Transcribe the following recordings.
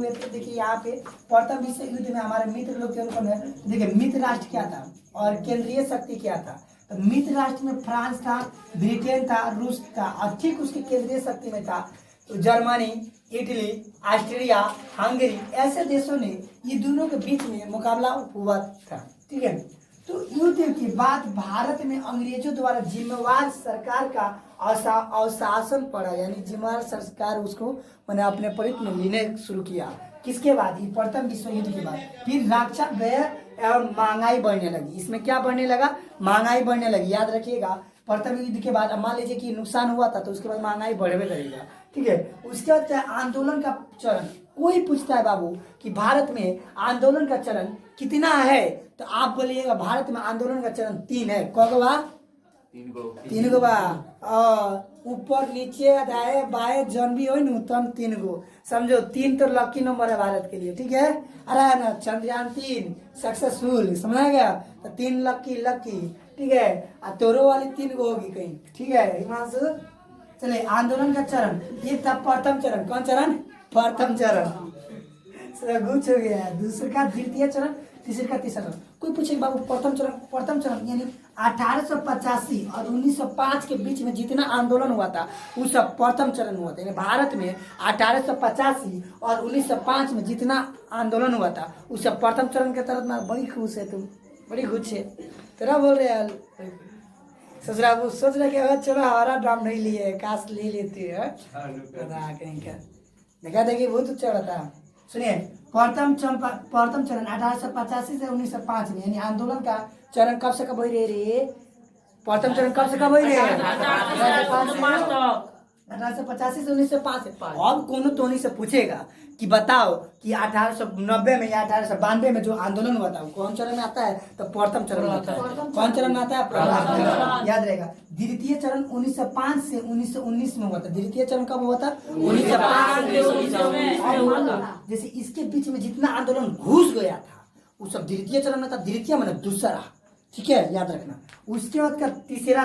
हुए थे। देखिए यहाँ पे प्रथम विश्व युद्ध में हमारे मित्र लोग कौन है, देखिए मित्र राष्ट्र क्या था और केंद्रीय शक्ति क्या था। तो मित्र राष्ट्र में फ्रांस था, ब्रिटेन था, रूस था, और ठीक उसकी केंद्रीय शक्ति में था तो जर्मनी, इटली, ऑस्ट्रिया, हंगरी, ऐसे देशों ने ये दोनों के बीच में मुकाबला हुआ था। ठीक है, तो युद्ध के बाद भारत में अंग्रेजों द्वारा जिम्मेवार सरकार का अवशासन पड़ा, यानी जिम्मेवार सरकार उसको मैंने अपने परित में लेने शुरू किया। किसके बाद? ये प्रथम विश्व युद्ध के बाद। फिर रक्षा व्यय एवं महंगाई बढ़ने लगी। इसमें क्या बढ़ने लगा? महंगाई बढ़ने लगी। याद रखिएगा, प्रथम युद्ध के बाद मान लीजिए कि नुकसान हुआ था तो उसके बाद महंगाई बढ़वे करेगा। ठीक है, उसके बाद आंदोलन का चरण। कोई पूछता है बाबू कि भारत में आंदोलन का चरण कितना है, तो आप बोलिएगा भारत में आंदोलन का चरण 3 है। कौन बा? 3 गो बा। ऊपर नीचे दाएं बाएं जन भी हो न तम 3 गो, समझो 3 तो लकी नंबर है भारत के लिए। ठीक है, अरे ना चंद्रयान 3 सक्सेसफुल, समझा गया? तो 3 लकी। ठीक है, और तोरो वाली 3 गो होगी कहीं। ठीक है हिमांशु, चले आंदोलन का चरण। ये था प्रथम चरण। कौन चरण? प्रथम चरण। गुछ हो गया। दूसरे का द्वितीय चरण, तीसरे का तीसरा चरण। कोई पूछे बाबू प्रथम चरण यानी 1885 और 1905 के बीच में जितना आंदोलन हुआ था वो सब प्रथम चरण हुआ था। यानी भारत में 1885 और 1905 में जितना आंदोलन हुआ था वो सब प्रथम चरण के तहत में। बड़ी खुश है तुम, बड़ी खुश है। तेरा बोल रहे यार, सोच रहा कि चलो हमारा ड्राम नहीं लिए, काश ले लेते हैं। कहीं का देखा देखिए बहुत अच्छा था। सुनिए, प्रथम चरण 1885 से 1905 में, यानी आंदोलन का चरण कब से कब हो रहे? प्रथम चरण कब से कब हो रहे? 1885 से 1905। अब कोनो टोनी से पूछेगा कि बताओ कि 1890 में या 1892 में जो आंदोलन हुआ था वो कौन चरण में आता है? तो प्रथम चरण में आता है। कौन चरण में आता है? प्रथम चरण। याद रहेगा। द्वितीय चरण 1905 से 1919 में हुआ था। द्वितीय चरण कब हुआ था? 1905 से 1919। जैसे इसके बीच में जितना आंदोलन घुस गया था वो सब द्वितीय चरण में था। द्वितीय मतलब दूसरा। ठीक है, याद रखना। उसके बाद का तीसरा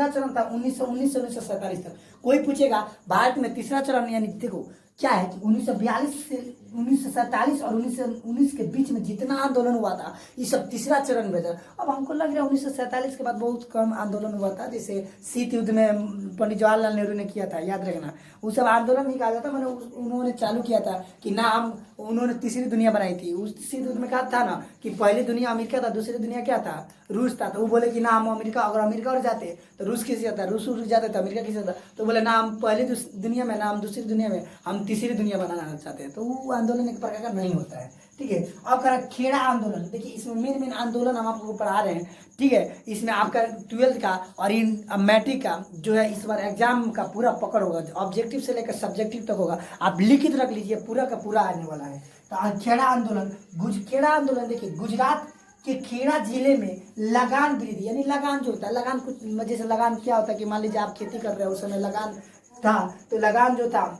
चरण था 1919 से 1947 तक। कोई पूछेगा भारत में तीसरा चरण यानी देखो क्या है कि 1942 से 1947 और 1919 के बीच में जितना आंदोलन हुआ था ये सब तीसरा चरण में था। अब हमको लग रहा है 1947 के बाद बहुत कम आंदोलन हुआ था। जैसे शीत युद्ध में पंडित जवाहरलाल नेहरू ने किया था, याद रखना। वो सब आंदोलन नहीं कहा जाता, मैंने उन्होंने चालू किया था कि नाम उन्होंने तीसरी दुनिया बनाई थी। उस शीत युद्ध में कहा था ना कि पहली दुनिया अमेरिका था, दूसरी दुनिया क्या था? रूस था। तो वो बोले कि ना हम अमेरिका, अगर अमेरिका और जाते तो रूस किसी जाता, रूस उड़ जाते तो अमेरिका किसी जाता। तो बोले ना हम पहली दुनिया में, ना हम दूसरी दुनिया में, हम तीसरी दुनिया बनाना चाहते हैं। तो वो आंदोलन एक प्रकार का नहीं होता है। ठीक है, अब करा खेड़ा आंदोलन। देखिए इसमें मेन आंदोलन हम आपको पढ़ा रहे हैं। ठीक है, इसमें आपका 12th का और इन मैट्रिक का जो है इस बार एग्जाम का पूरा पकड़ होगा। ऑब्जेक्टिव से लेकर सब्जेक्टिव तक होगा। आप लिखित रख लीजिए, पूरा का पूरा आने वाला है। तो खेड़ा आंदोलन, खेड़ा आंदोलन देखिए गुजरात के खेड़ा जिले में लगान वृद्धि, यानी लगान जो होता है, लगान कुछ जैसे लगान क्या होता है कि मान लीजिए आप खेती कर रहे हो, उस समय लगान था। तो लगान जो था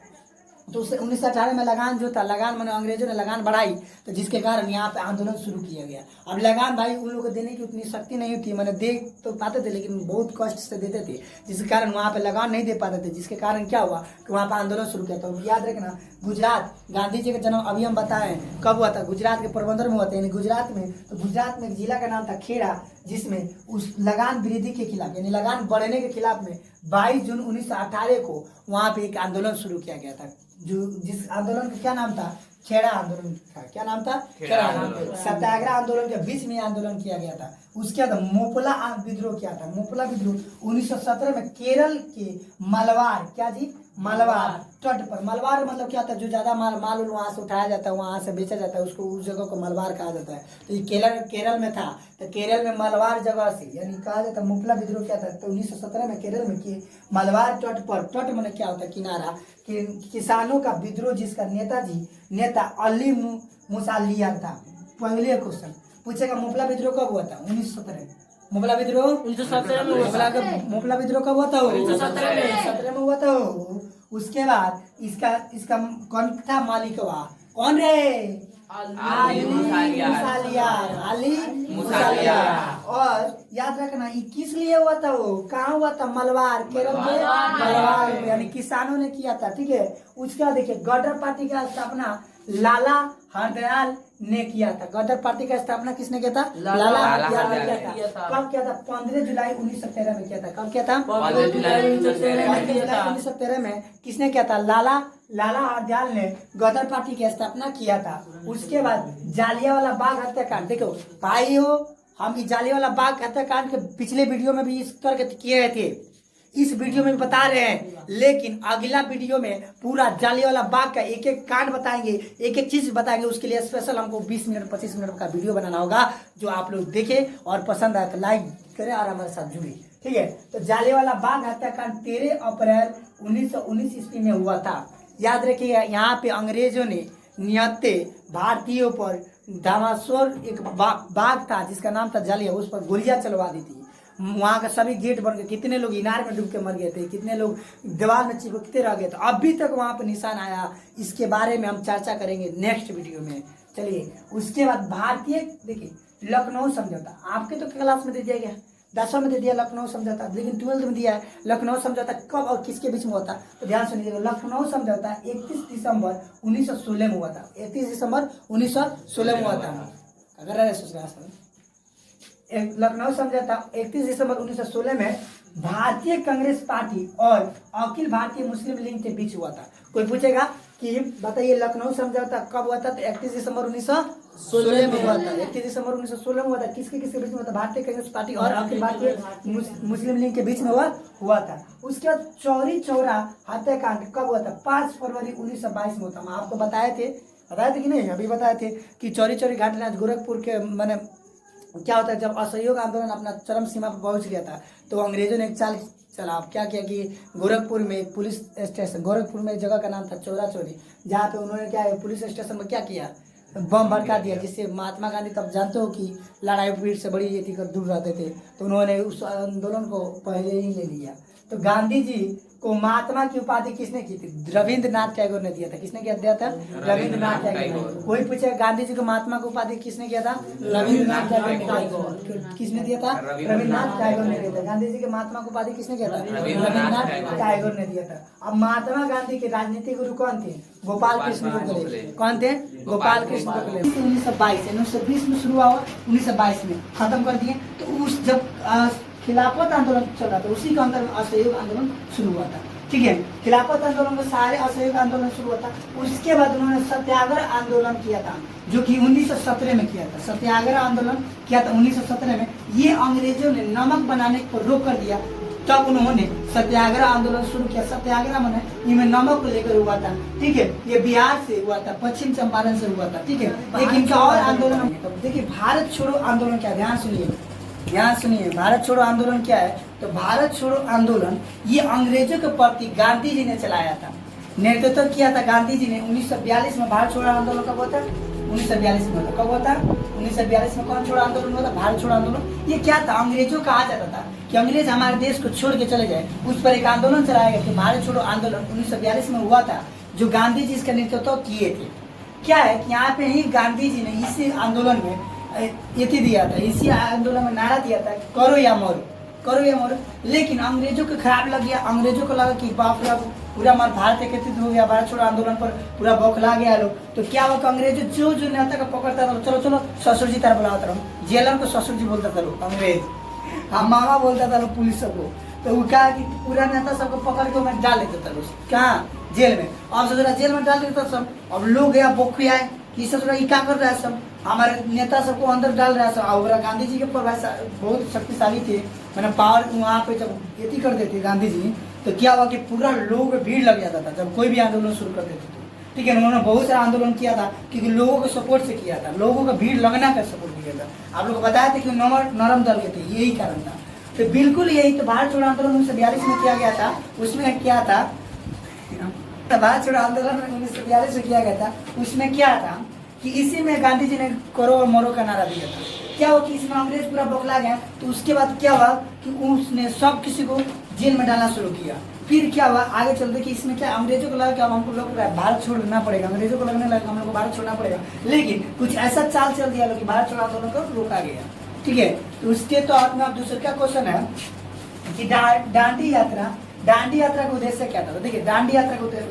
तो 1918 में लगान जो था, लगान मैंने अंग्रेजों ने लगान बढ़ाई, तो जिसके कारण यहाँ पे आंदोलन शुरू किया गया। अब लगान भाई उन लोगों को देने की उतनी शक्ति नहीं थी, मैंने दे तो पाते थे लेकिन बहुत कष्ट से देते थे, जिसके कारण वहाँ पे लगान नहीं दे पाते थे। जिसके कारण क्या हुआ कि वहाँ पे आंदोलन शुरू किया। तो याद रखना, गुजरात, गांधी जी का जन्म अभी हम बताएं कब हुआ था? गुजरात के पोरबंदर में हुआ था, यानी गुजरात में। तो गुजरात में एक जिला का नाम था खेड़ा, जिसमें उस लगान वृद्धि के खिलाफ यानी लगान बढ़ने के खिलाफ में 22 जून 1918 को वहाँ पे एक आंदोलन शुरू किया गया था। जो जिस आंदोलन का क्या नाम था? खेड़ा आंदोलन का क्या नाम था? खेड़ा आंदोलन। सत्याग्रह आंदोलन के बीच में आंदोलन किया गया था। उसके बाद मोपला विद्रोह किया था। मोपला विद्रोह 1917 में केरल के मलबार, क्या जी? मलबार तट पर। मलबार मतलब क्या होता है? जो ज्यादा माल वहां से उठाया जाता है, वहां से बेचा जाता है, उसको उस जगह को मलबार कहा जाता है। तो ये केरल में था। तो केरल में मलबार जगह से यानी कहा जाता है मोपला विद्रोह क्या था? तो 1917 में केरल में कि मलबार तट पर, तट मैंने क्या होता है? किनारा, किसानों का विद्रोह जिसका नेता अली मुसालियार था। पहले क्वेश्चन पूछेगा मोपला विद्रोह कब हुआ था? 1917। मोपला विद्रोह 1917 में। मोपला विद्रोह कब हुआ था? 1917 में हुआ था। उसके बाद इसका कौन था मालिकवा? कौन रे? अली मुसालियार। और याद रखना ये किस लिए हुआ था? वो कहाँ हुआ था? मलबार, केरल के मलबार में, यानी किसानों ने किया था। ठीक है, उसके बाद देखिए गदर पार्टी का स्थापना लाला हरदयाल ने किया था। गदर पार्टी का स्थापना किसने किया था? लाला हरदयाल ने किया था। कब किया था? 15 जुलाई 1913 में किया था। कब किया था? 15 जुलाई 1913 में किसने किया था? लाला हरदयाल ने गदर पार्टी की स्थापना किया था। उसके बाद जालियांवाला बाग हत्याकांड, देखो भाइयों, हम जालियांवाला बाग हत्याकांड के पिछले वीडियो में भी इस करके किए थे, इस वीडियो में बता रहे हैं, लेकिन अगला वीडियो में पूरा जालियांवाला बाग का एक एक कांड बताएंगे, एक एक चीज बताएंगे। उसके लिए स्पेशल हमको 20 मिनट 25 मिनट का वीडियो बनाना होगा, जो आप लोग देखें और पसंद आए तो लाइक करें और हमारे साथ जुड़े, ठीक है। तो जालियांवाला बाग हत्याकांड 13 अप्रैल 1919 ईस्वी में हुआ था। याद रखिएगा, यहाँ पे अंग्रेजों ने निहत्थे भारतीयों पर धामासोर एक बाग था जिसका नाम था जालिया, उस पर गोलियां चलवा दी थी। वहाँ का सभी गेट बन गए, कितने लोग इनार में डूब के मर गए थे, कितने लोग दीवार में चिपकते रह गए थे, अभी तक वहाँ पर निशान आया। इसके बारे में हम चर्चा करेंगे नेक्स्ट वीडियो में। चलिए, उसके बाद भारतीय, देखिए लखनऊ समझौता आपके तो क्लास में दे दिया गया, 10वां में दे दिया लखनऊ समझौता, लेकिन 12th में दिया है लखनऊ समझौता कब और किसके बीच में होता, तो ध्यान सुनिएगा। लखनऊ समझौता 31 दिसंबर 1916 में हुआ था। 31 दिसंबर 1916 में हुआ था। अगर लखनऊ समझौता 31 दिसंबर 1916 में भारतीय कांग्रेस पार्टी और अखिल भारतीय मुस्लिम लीग के बीच हुआ था। कोई पूछेगा कि बताइए लखनऊ समझौता कब हुआ था, तो 31 दिसंबर 1916 में हुआ था। 31 दिसंबर 1916 में हुआ था। किसके किसके बीच में हुआ था? भारतीय कांग्रेस पार्टी और अखिल भारतीय मुस्लिम लीग के बीच में हुआ था। उसके बाद चौरी चौरा हत्याकांड कब हुआ था? 5 फरवरी 1922 में हुआ था। हम आपको बताए थे कि नहीं? अभी बताए थे कि चौरी चौरी घटना गोरखपुर के मैंने क्या होता है, जब असहयोग आंदोलन अपना चरम सीमा पर पहुंच गया था तो अंग्रेजों ने एक चाल चला। क्या किया कि गोरखपुर में एक पुलिस स्टेशन, गोरखपुर में एक जगह का नाम था चौरा चौरी, जहाँ पे उन्होंने क्या है पुलिस स्टेशन में क्या किया, बम भड़का दिया, जिससे महात्मा गांधी, तब जानते हो कि लड़ाई भीड़ से बड़ी ये थी कर दूर रहते थे, तो उन्होंने उस आंदोलन को पहले ही ले लिया। तो गांधी जी को महात्मा की उपाधि किसने की थी? रविंद्रनाथ टैगोर ने दिया था। किसने दिया था? रविंद्रनाथ टैगोर। कोई पूछे गांधी जी को महात्मा की उपाधि किसने किया था? रविंद्रनाथ टैगोर। किसने दिया था? रविंद्रनाथ टैगोर ने दिया था। गांधी जी के महात्मा की उपाधि किसने किया था? रविंद्रनाथ टैगोर ने दिया था। अब महात्मा गांधी के राजनीतिक गुरु कौन थे? गोपाल कृष्ण गोखले। कौन थे? गोपाल कृष्ण गोखले। 1920 में शुरू हुआ, 1922 में खत्म कर दिए। तो उस जब खिलाफत आंदोलन चल रहा था, उसी के अंदर में असहयोग आंदोलन शुरू हुआ था, ठीक है। खिलाफत आंदोलन में सारे असहयोग आंदोलन शुरू हुआ था। उसके बाद उन्होंने सत्याग्रह आंदोलन किया था, जो कि 1917 में किया था। सत्याग्रह आंदोलन किया था 1917 में। ये अंग्रेजों ने नमक बनाने पर रोक कर दिया, तब उन्होंने सत्याग्रह आंदोलन शुरू किया। सत्याग्रह माने इनमें नमक को लेकर हुआ था, ठीक है। ये बिहार से हुआ था, पश्चिम चंपारण से हुआ था, ठीक है। लेकिन इनका और आंदोलन, देखिए भारत छोड़ो आंदोलन क्या, ध्यान सुनिए, भारत छोड़ो आंदोलन क्या है? तो भारत छोड़ो आंदोलन ये अंग्रेजों के प्रति गांधी जी ने चलाया था, नेतृत्व किया था गांधी जी ने। 1942 में भारत छोड़ो आंदोलन कब होता? 1942 में होता। कब होता? 1942 में कौन छोड़ो आंदोलन होता? भारत छोड़ो आंदोलन। ये क्या था? अंग्रेजों कहा जाता था कि अंग्रेज हमारे देश को छोड़ के चले जाए, उस पर एक आंदोलन चलाया गया। भारत छोड़ो आंदोलन 1942 में हुआ था, जो गांधी जी इसका नेतृत्व किए थे। क्या है कि यहाँ पे ही गांधी जी ने इसी आंदोलन में दिया था, इसी आंदोलन में नारा दिया था, करो या मरो, करो या मरो। लेकिन अंग्रेजों को खराब लग गया, अंग्रेजों को लगा कि बाप रे पूरा हमारा भारत एकत्रित हो गया, भारत छोड़ो आंदोलन पर पूरा बौखला गया लोग। तो क्या हुआ कि अंग्रेजों जो नेता को पकड़ता था, चलो चलो ससुर जी तरह बुलाता रहो, जेलर को ससुर जी बोलता था लोग, अंग्रेज हम मामा बोलता था लोग पुलिस सबको। तो वो क्या कि पूरा नेता सबको पकड़ के मैं डाल देता था लोग, कहाँ? जेल में। अब सोच रहा जेल में डाल देता सब। अब लोग गया बौखियाए कि सोच रहा क्या कर रहा है सब, हमारे नेता सबको अंदर डाल रहा है। और गांधी जी के बहुत शक्तिशाली थे, मैंने पावर वहाँ पे जब ये कर देते गांधी जी, तो क्या हुआ कि पूरा लोग भीड़ लग जाता था जब कोई भी आंदोलन शुरू कर देते थे, ठीक है। उन्होंने बहुत सारा आंदोलन किया था क्योंकि लोगों के सपोर्ट से किया था, लोगों का भीड़ लगना का सपोर्ट किया था। आप लोग को बताया था कि नरम दल के थे, यही कारण था। तो बिल्कुल यही तो भारत छोड़ो आंदोलन 1942 में किया गया था। उसमें क्या था? भारत छोड़ो आंदोलन 1942 में किया गया था। उसमें क्या था कि इसी में गांधी जी ने करो और मरो का नारा दिया था। क्या हुआ कि इसमें अंग्रेज पूरा बौखला गया। तो उसके बाद क्या हुआ कि उसने सब किसी को जेल में डालना शुरू किया। फिर क्या हुआ आगे चलते कि इसमें क्या अंग्रेजों को लगा कि अब हमको लोग भारत छोड़ना पड़ेगा, अंग्रेजों को लगने लगा हम लोग को भारत छोड़ना पड़ेगा। लेकिन कुछ ऐसा चाल चल दिया लोग कि भारत छोड़ो आंदोलन को रोका गया, ठीक है। तो उसके तो आप दूसरा क्वेश्चन है कि दांडी यात्रा का उद्देश्य क्या था? तो देखिए दांडी यात्रा का उद्देश्य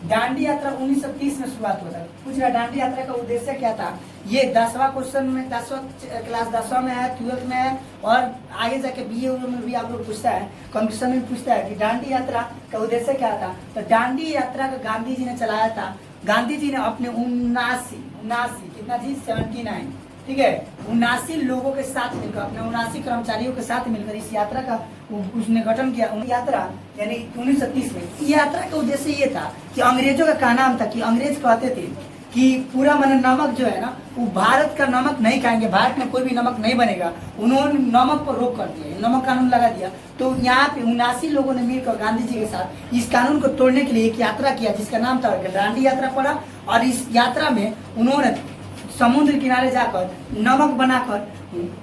दांडी यात्रा 1930 में शुरुआत हुआ था। पूछ रहा दांडी यात्रा का उद्देश्य क्या था? ये 10वां क्वेश्चन में 10वां क्लास 10वां में है, 12th में है और आगे जाके बीए में भी आप लोग पूछता है, कंपटीशन में पूछता है कि दांडी यात्रा का उद्देश्य क्या था। तो दांडी यात्रा का गांधी जी ने चलाया था। गांधी जी ने अपने 79 कितना जी 79 ठीक है 79 लोगों के साथ मिलकर, अपने 79 कर्मचारियों के साथ मिलकर इस यात्रा का उसने गठन किया। यात्रा यानी 1930 में यात्रा का उद्देश्य ये था कि अंग्रेजों का क्या नाम था कि अंग्रेज कहते थे कि पूरा मन नमक जो है ना वो भारत का नमक नहीं खाएंगे, भारत में कोई भी नमक नहीं बनेगा। उन्होंने नमक पर रोक कर दिया, नमक कानून लगा दिया। तो यहाँ पे 79 लोगों ने मिलकर गांधी जी के साथ इस कानून को तोड़ने के लिए एक यात्रा किया जिसका नाम था दांडी यात्रा पड़ा। और इस यात्रा में उन्होंने समुद्र किनारे जाकर नमक बनाकर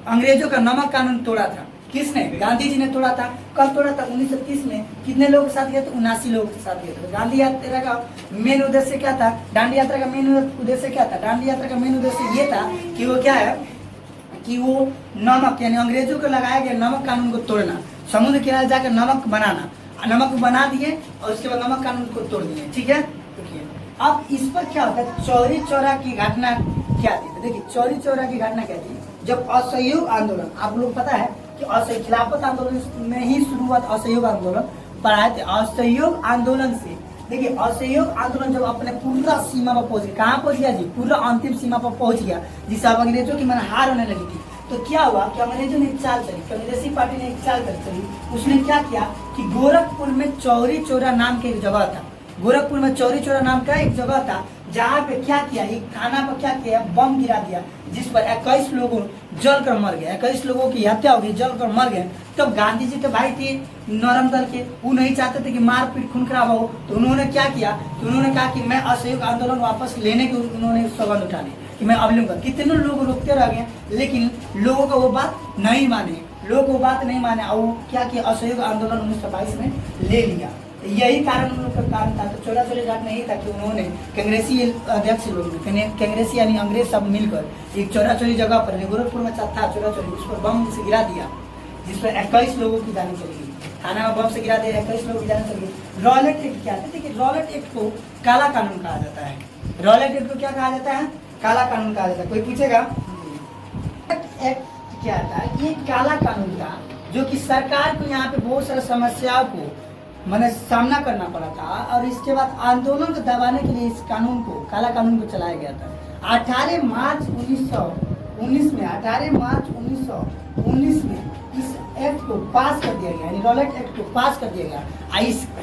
अंग्रेजों का नमक कानून तोड़ा था। किसने? गांधी जी ने तोड़ा था। कब तोड़ा था? 1930 में। कितने लोगों के साथ गया? तो 79 लोगों के साथ गया था। गांधी यात्रा का मेन उद्देश्य क्या था? दांडी यात्रा का मेन उद्देश्य क्या था? दांडी यात्रा का मेन उद्देश्य ये था कि वो क्या है कि वो नमक यानी अंग्रेजों को लगाया गया नमक कानून को तोड़ना, समुद्र किनारे जाकर नमक बनाना, नमक बना दिए और उसके बाद नमक कानून को तोड़ दिए। ठीक है, अब इस पर क्या होता है? चौरी चौरा की घटना क्या थी? देखिए चौरी चौरा की घटना क्या थी? जब असहयोग आंदोलन, आप लोग पता है कि असहयोग खिलाफत आंदोलन में ही शुरुआत असहयोग आंदोलन पढ़ाए थे। असहयोग आंदोलन से देखिए असहयोग आंदोलन जब अपने पूरा सीमा पर पहुंच गया, कहाँ पहुंच गया जी? पूरा अंतिम सीमा पर पहुंच गया जिससे अब अंग्रेजों की मन हार होने लगी थी। तो क्या हुआ कि अंग्रेजों ने एक चाल चली, कांग्रेसी पार्टी ने एक चाल चली। उसने क्या किया कि गोरखपुर में चौरी चौरा नाम की एक जगह था। गोरखपुर में चौरी चौरा नाम का एक जगह था जहाँ पे क्या किया, एक थाना पर क्या किया, बम गिरा दिया जिस पर 21 लोगों जल कर मर गए, 21 लोगों की हत्या हो गई, जल कर मर गए। तब गांधी जी के भाई थे नरम दल के, वो नहीं चाहते थे कि मारपीट खून खराब हो। तो उन्होंने क्या किया कि उन्होंने कहा कि मैं असहयोग आंदोलन वापस लेने की उन्होंने सवाल उठा ली कि मैं अब लूंगा। कितने लोग रोकते रह गए लेकिन लोगों का वो बात नहीं माने, लोग वो बात नहीं माने और क्या किया असहयोग आंदोलन 1922 में ले लिया। यही कारण उन लोग का कारण था। तो चौरा चौरी घटना यही था कि उन्होंने कांग्रेसी अध्यक्ष लोग कांग्रेसी यानी अंग्रेज सब मिलकर एक चौरा चौरी जगह पर गोरखपुर में था चौरा चौरी, उस पर बम से गिरा दिया जिस पर 21 लोगों की जान चली गई। थाना में बम से गिरा दिया, 21 लोगों की जान चली गई। रॉलेट एक्ट क्या था? देखिए रॉलेट एक्ट को काला कानून कहा जाता है। रॉलेट एक्ट को क्या कहा जाता है? काला कानून कहा जाता है। कोई पूछेगा एक्ट क्या था? ये काला कानून था जो कि सरकार को यहाँ पे बहुत सारी समस्याओं को मैंने सामना करना पड़ा था और इसके बाद आंदोलन को दबाने के लिए इस कानून को, काला कानून को चलाया गया था। 18 मार्च 1919 में 18 मार्च 1919 में इस एक्ट को पास कर दिया गया, यानी रॉलेट एक्ट को पास कर दिया गया।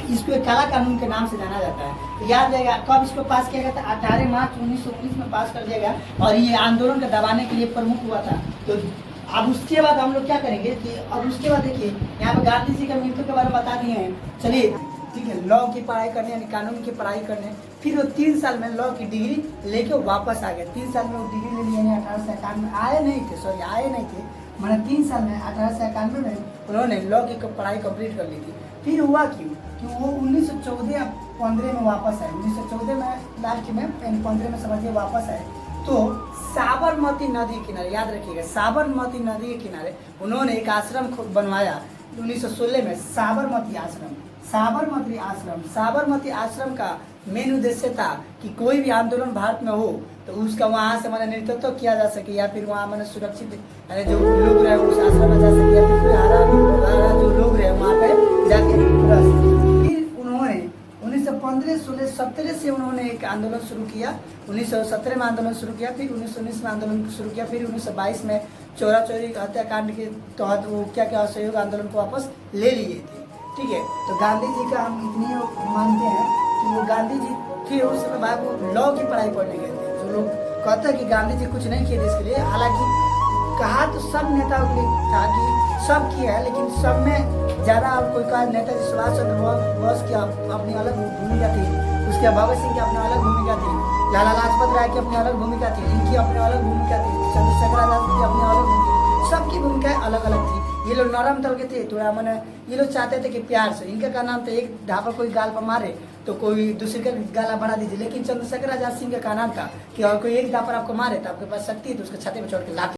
इसको काला कानून के नाम से जाना जाता है। तो याद रहेगा कब इसको पास किया गया था? 18 मार्च 1919 में पास कर दिया गया और ये आंदोलन को दबाने के लिए प्रमुख हुआ था। तो अब उसके बाद हम लोग क्या करेंगे कि अब उसके बाद देखिए यहाँ पे गांधी जी का मृत्यु के बारे में बता दिए हैं। चलिए ठीक है, लॉ की पढ़ाई करने यानी कानून की पढ़ाई करने, फिर वो 3 साल में लॉ की डिग्री लेके वापस आ गए। 3 साल में वो डिग्री ले लिए, 1891 आए नहीं थे मैंने 3 साल में 1891 में उन्होंने लॉ की पढ़ाई कंप्लीट कर ली थी। फिर हुआ क्यों कि वो 1914-15 में वापस आए। 1914 में लास्ट में 15 में समझिए वापस आए। तो साबरमती नदी के किनारे, याद रखिएगा साबरमती नदी के किनारे उन्होंने एक आश्रम बनवाया 1916 में, साबरमती आश्रम का मेन उद्देश्य था कि कोई भी आंदोलन भारत में हो तो उसका वहाँ से मैंने नेतृत्व किया जा सके या फिर वहाँ मैंने सुरक्षित यानी जो लोग रहे उस आश्रम में जा सके या फिर कोई हारा जो लोग रहे वहाँ पे जाके रह सके। फिर उन्होंने 1915, 16, 17 से उन्होंने एक आंदोलन शुरू किया। 1917 में आंदोलन शुरू किया, फिर 1919 में आंदोलन शुरू किया, फिर 1922 में चौरा चौरी हत्याकांड के तहत वो क्या असहयोग आंदोलन को वापस ले लिए थे। ठीक है, तो गांधी जी का हम इतनी मानते हैं कि वो गांधी जी थे उस समय बाद वो लॉ की पढ़ाई पढ़ने गए थे। जो लोग कहते हैं कि गांधी जी कुछ नहीं किए देश के लिए, हालांकि कहा तो सब नेताओं के लिए था कि सब किया है, लेकिन सब में ज़्यादा कोई कहा नेताजी सुभाष चंद्र बोस की अपनी अलग भूमिका थी, उसके भगत सिंह की अपनी अलग भूमिका थी, लाला लाजपत राय की अपनी अलग भूमिका थी, इनकी अपनी अलग भूमिका थी, चंद्रशेखर आजाद की अपनी अलग भूमिका, सबकी भूमिकाएं अलग अलग थी। ये लोग नरम दल के थे, थोड़ा मैंने ये लोग चाहते थे कि प्यार से, इनका क्या नाम था एक ढापा कोई गाल पर मारे तो कोई दूसरे का गाला बढ़ा दीजिए, लेकिन चंद्रशेखर आजाद सिंह का नाम था कि अगर कोई एक ढापर आपको मारे तो आपके पास शक्ति है तो उसके छाती में चढ़ के लात